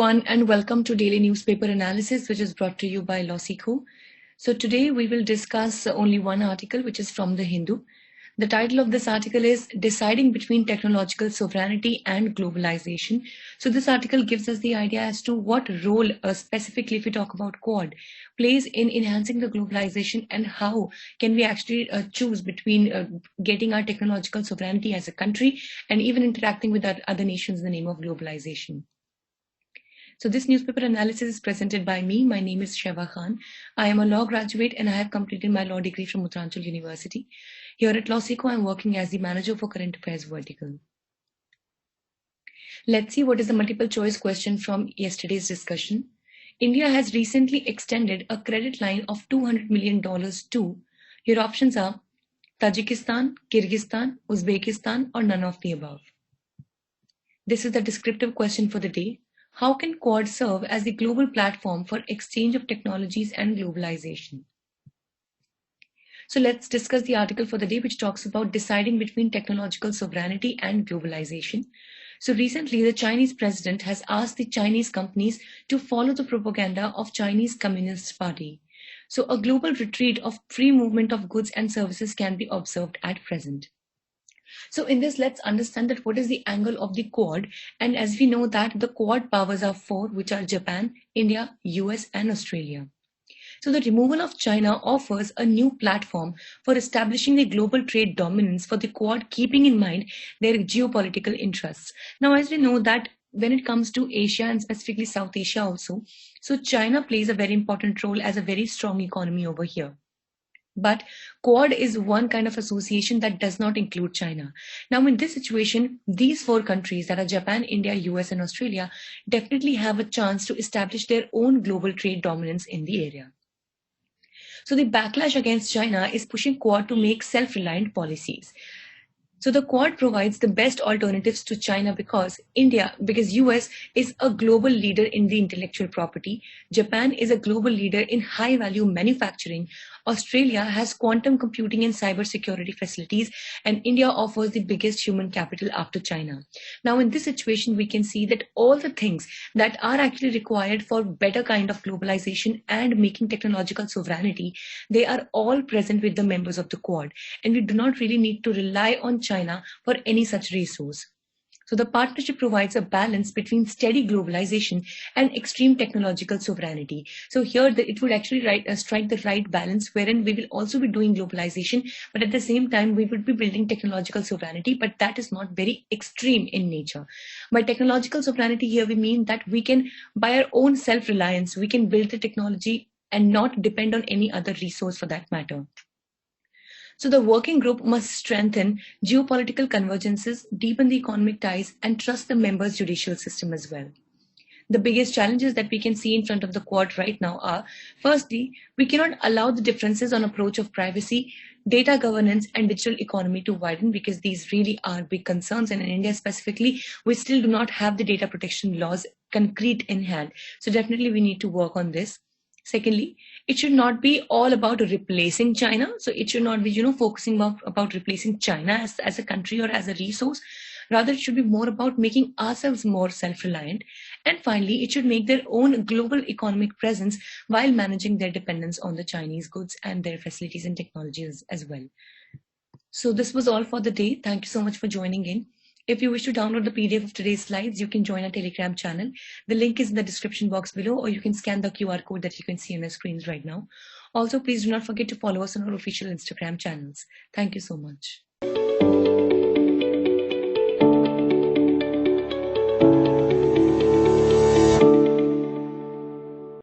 everyone, and welcome to Daily Newspaper Analysis, which is brought to you by Losico. So today we will discuss only one article, which is from The Hindu. The title of this article is Deciding Between Technological Sovereignty and Globalization. So this article gives us the idea as to what role, specifically if we talk about Quad, plays in enhancing the globalization and how can we actually choose between getting our technological sovereignty as a country and even interacting with other nations in the name of globalization. So this newspaper analysis is presented by me. My name is Sheva Khan. I am a law graduate and I have completed my law degree from Uttaranchal University. Here at Losico, I am working as the manager for current affairs vertical. Let's see what is the multiple choice question from yesterday's discussion. India has recently extended a credit line of $200 million to, your options are Tajikistan, Kyrgyzstan, Uzbekistan, or none of the above. This is the descriptive question for the day. How can Quad serve as the global platform for exchange of technologies and globalization? So let's discuss the article for the day, which talks about deciding between technological sovereignty and globalization. So recently, the Chinese president has asked the Chinese companies to follow the propaganda of Chinese Communist Party. So a global retreat of free movement of goods and services can be observed at present. So in this, let's understand that what is the angle of the Quad. And as we know that the Quad powers are four, which are Japan, India, US, and Australia. So the removal of China offers a new platform for establishing the global trade dominance for the Quad, keeping in mind their geopolitical interests. Now, as we know that when it comes to Asia and specifically South Asia also, so China plays a very important role as a very strong economy over here. But Quad is one kind of association that does not include China. Now, in this situation, these four countries that are Japan, India, US, and Australia definitely have a chance to establish their own global trade dominance in the area. So the backlash against China is pushing Quad to make self-reliant policies. So the Quad provides the best alternatives to China because US is a global leader in the intellectual property. Japan is a global leader in high value manufacturing. Australia has quantum computing and cybersecurity facilities, and India offers the biggest human capital after China. Now, in this situation, we can see that all the things that are actually required for better kind of globalization and making technological sovereignty, they are all present with the members of the Quad, and we do not really need to rely on China for any such resource. So the partnership provides a balance between steady globalization and extreme technological sovereignty. So here it would actually strike the right balance wherein we will also be doing globalization, but at the same time we would be building technological sovereignty, but that is not very extreme in nature. By technological sovereignty here we mean that we can, by our own self-reliance, we can build the technology and not depend on any other resource for that matter. So the working group must strengthen geopolitical convergences, deepen the economic ties, and trust the members' judicial system as well. The biggest challenges that we can see in front of the Quad right now are, firstly, we cannot allow the differences on approach of privacy, data governance, and digital economy to widen because these really are big concerns. And in India specifically, we still do not have the data protection laws concrete in hand. So definitely we need to work on this. Secondly, it should not be all about replacing China. So it should not be, focusing about replacing China as a country or as a resource. Rather, it should be more about making ourselves more self-reliant. And finally, it should make their own global economic presence while managing their dependence on the Chinese goods and their facilities and technologies as well. So this was all for the day. Thank you so much for joining in. If you wish to download the PDF of today's slides, you can join our Telegram channel. The link is in the description box below, or you can scan the QR code that you can see on the screens right now. Also, please do not forget to follow us on our official Instagram channels. Thank you so much.